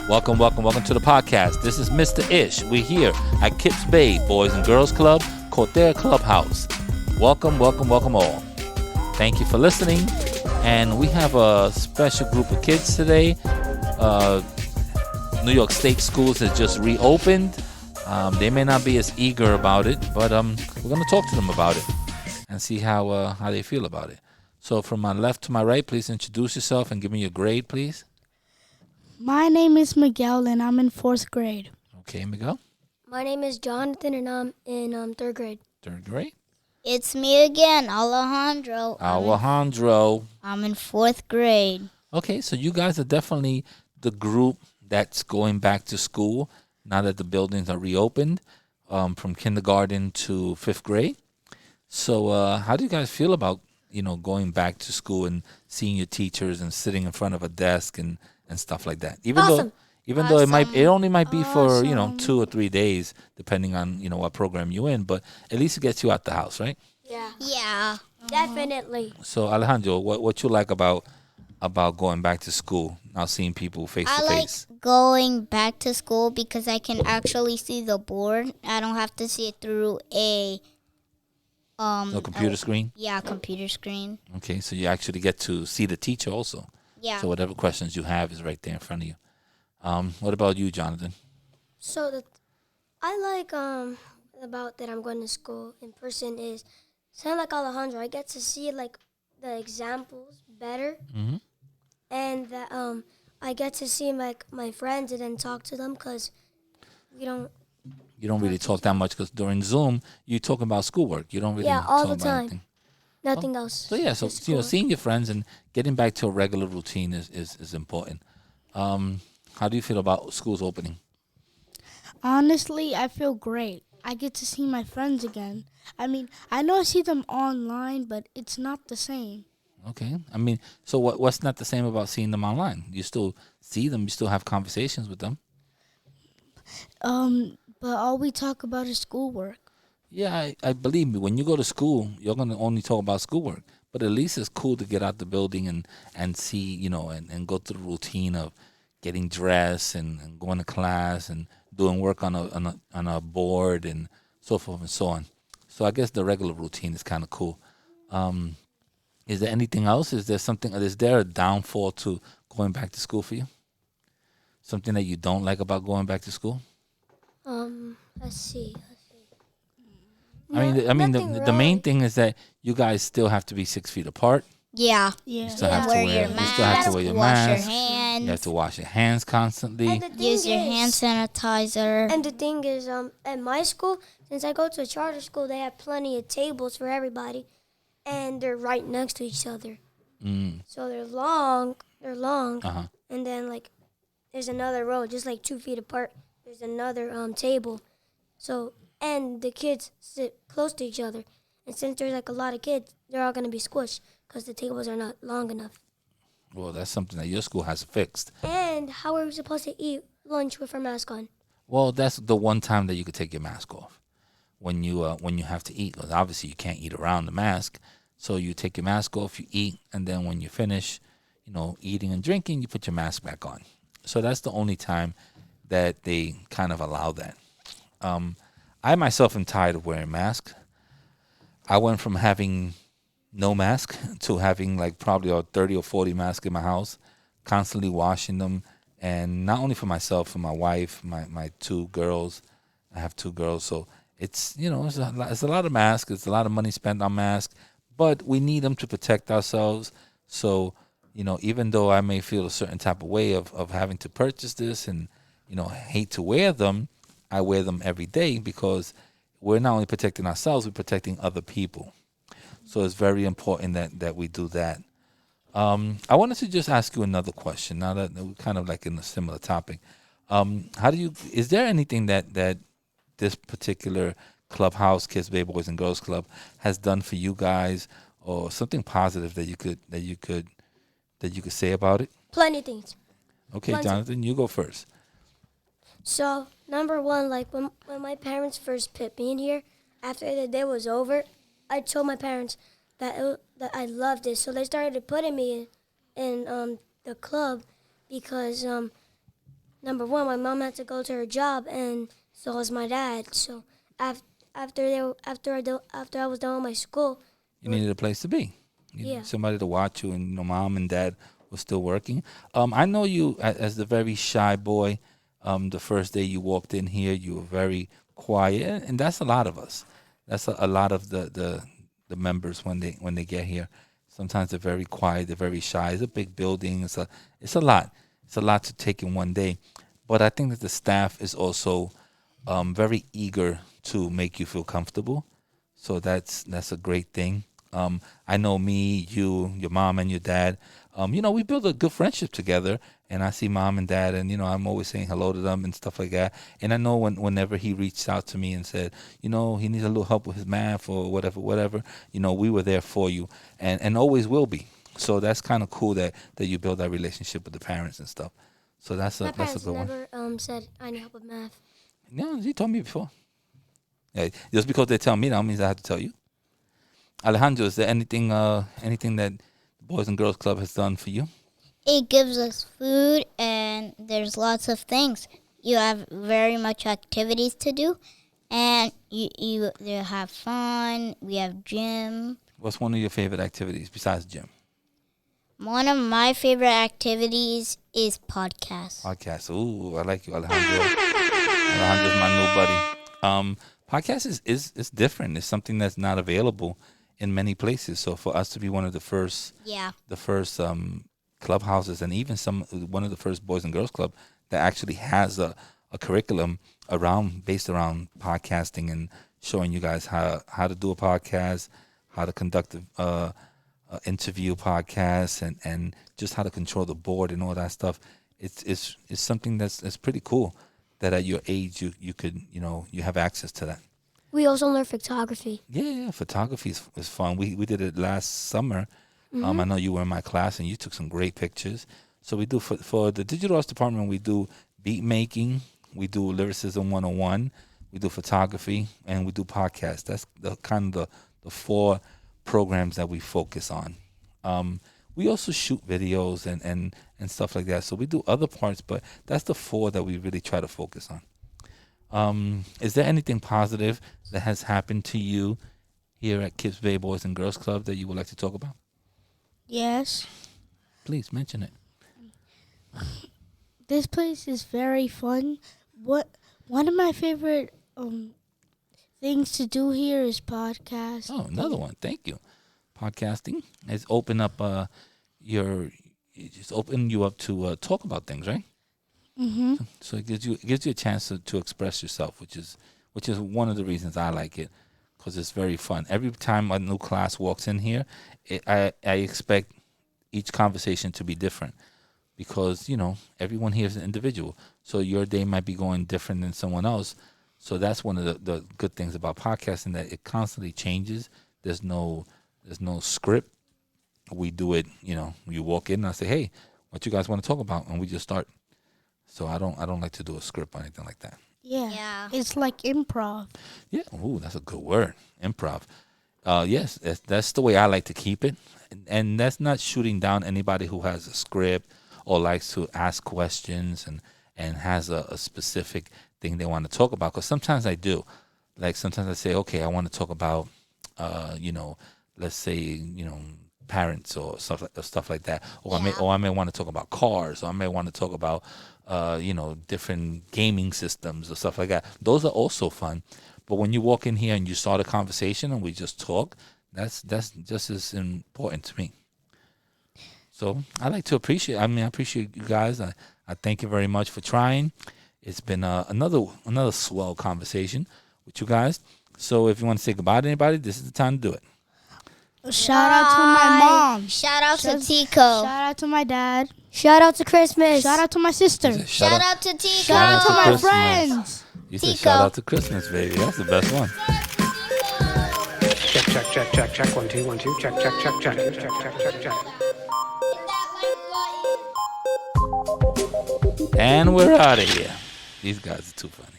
Welcome to the podcast. This is Mr. Ish. We're here at Kips Bay Boys and Girls Club, Coudert Clubhouse. Welcome all. Thank you for listening. And we have a special group of kids today. New York State schools has just reopened. They may not be as eager about it, but we're going to talk to them about it and see how they feel about it. So from my left to my right, please introduce yourself and give me your grade, please. My name is Miguel, and I'm in 4th grade. Okay, Miguel. My name is Jonathan, and I'm in 3rd grade. 3rd grade. It's me again, Alejandro. I'm in 4th grade. Okay, so you guys are definitely the group that's going back to school now that the buildings are reopened, from kindergarten to 5th grade. So how do you guys feel about, going back to school and seeing your teachers and sitting in front of a desk and stuff like that? Even though it only might be for, 2 or 3 days, depending on, what program you're in, but at least it gets you out the house, right? Yeah. Definitely. So Alejandro, what you like about going back to school, now seeing people face to face? I like going back to school because I can actually see the board. I don't have to see it through a computer screen? Yeah, computer screen. Okay, so you actually get to see the teacher also. Yeah. So whatever questions you have is right there in front of you. What about you, Jonathan? So I like about that I'm going to school in person is sound like Alejandro. I get to see like the examples better, and that I get to see like my friends and then talk to them because we don't. You don't really talk that much because during Zoom you talk about schoolwork. You don't really all talk the about time. anything. Nothing else. So yeah, so seeing your friends and getting back to a regular routine is important. How do you feel about schools opening? Honestly, I feel great. I get to see my friends again. I mean, I know I see them online, but it's not the same. Okay. I mean, so what's not the same about seeing them online? You still see them. You still have conversations with them. But all we talk about is schoolwork. Yeah, I believe me. When you go to school, you're going to only talk about schoolwork. But at least it's cool to get out the building and see, and go through the routine of getting dressed and going to class and doing work on a board and so forth and so on. So I guess the regular routine is kind of cool. Is there anything else? Is there a downfall to going back to school for you? Something that you don't like about going back to school? Let's see. I mean, the main thing is that you guys still have to be 6 feet apart. Yeah. You still have to wear your mask. You still have to wear your wash mask. your hands. You have to wash your hands constantly. Use your hand sanitizer. And the thing is, at my school, since I go to a charter school, they have plenty of tables for everybody, and they're right next to each other. So they're long. And then like, there's another row, just like 2 feet apart. There's another table. So and the kids sit close to each other, and since there's like a lot of kids, they're all gonna be squished because the tables are not long enough. Well, that's something that your school has fixed. And how are we supposed to eat lunch with our mask on? Well, that's the one time that you could take your mask off when you have to eat. Because obviously you can't eat around the mask, so you take your mask off, you eat, and then when you finish, eating and drinking, you put your mask back on. So that's the only time that they kind of allow that. I myself am tired of wearing masks. I went from having no mask to having like probably 30 or 40 masks in my house, constantly washing them. And not only for myself, for my wife, my 2 girls. I have 2 girls. So it's a lot of masks. It's a lot of money spent on masks. But we need them to protect ourselves. So, even though I may feel a certain type of way of having to purchase this and, hate to wear them, I wear them every day because we're not only protecting ourselves, we're protecting other people. So it's very important that we do that. I wanted to just ask you another question now that we're kind of like in a similar topic. Is there anything that this particular clubhouse, Kids, Bay Boys and Girls Club, has done for you guys, or something positive that you could say about it? Plenty of things. Okay, Jonathan, you go first. So, number one, like when my parents first put me in here, after the day was over, I told my parents that I loved it. So they started putting me in the club because number one, my mom had to go to her job, and so was my dad. So after I was done with my school, You needed a place to be. You needed somebody to watch you, and mom and dad was still working. I know you as the very shy boy. The first day you walked in here, you were very quiet, and that's a lot of us. That's a lot of the members when they get here. Sometimes they're very quiet, they're very shy. It's a big building. It's a lot. It's a lot to take in one day. But I think that the staff is also very eager to make you feel comfortable. So that's a great thing. I know me, you, your mom, and your dad. We built a good friendship together. And I see mom and dad, and I'm always saying hello to them and stuff like that. And I know whenever he reached out to me and said, he needs a little help with his math or whatever, we were there for you, and always will be. So that's kind of cool that you build that relationship with the parents and stuff. So that's a good one. My parents never said I need help with math. No, you told me before. Yeah, just because they tell me that means I have to tell you. Alejandro, is there anything that the Boys and Girls Club has done for you? It gives us food, and there's lots of things. You have very much activities to do, and you have fun. We have gym. What's one of your favorite activities besides gym? One of my favorite activities is podcasts. Podcasts. Ooh, I like you, Alejandro. Alejandro's my new buddy. Podcast is different. It's something that's not available in many places. So for us to be one of the first, clubhouses, and even one of the first Boys and Girls Club that actually has a curriculum based around podcasting and showing you guys how to do a podcast, how to conduct a interview podcast, and just how to control the board and all that stuff. It's something that's pretty cool that at your age you could you have access to that. We also learn photography. Yeah, photography is fun. We did it last summer. Mm-hmm. I know you were in my class and you took some great pictures. So we do for the digital arts department, we do beat making, we do lyricism 101, we do photography, and we do podcasts. That's the kind of the four programs that we focus on. We also shoot videos and stuff like that. So we do other parts, but that's the four that we really try to focus on. Is there anything positive that has happened to you here at Kips Bay Boys and Girls Club that you would like to talk about? Yes. Please mention it. This place is very fun. One of my favorite things to do here is podcast. Oh, another one. Thank you. Podcasting has opened up it's opened you up to talk about things, right? Mm-hmm. So it gives you a chance to express yourself, which is one of the reasons I like it, because it's very fun. Every time a new class walks in here, I expect each conversation to be different, because everyone here is an individual. So your day might be going different than someone else. So that's one of the good things about podcasting, that it constantly changes. There's no script. We do it. You walk in and I say, "Hey, what you guys want to talk about?" and we just start. So I don't like to do a script or anything like that. Yeah. It's like improv. Yeah. Ooh, that's a good word. Improv. Yes, that's the way I like to keep it. And that's not shooting down anybody who has a script or likes to ask questions and has a specific thing they want to talk about. Because sometimes I do. Like sometimes I say, okay, I want to talk about, let's say, parents or stuff like that. Or I may want to talk about cars, or I may want to talk about different gaming systems or stuff like that. Those are also fun. But when you walk in here and you start a conversation and we just talk, that's just as important to me. So I like to appreciate. I appreciate you guys. I thank you very much for trying. It's been another swell conversation with you guys. So if you want to say goodbye to anybody, this is the time to do it. Shout out to my mom. Shout out to Tico. Shout out to my dad. Shout out to Christmas. Shout out to my sister. Shout out to Tico. Shout out to my Christmas. friends. You said Tico. shout out to Christmas, baby. That's the best one. Check. 1 2 1 2. Check. And we're out of here. These guys are too funny.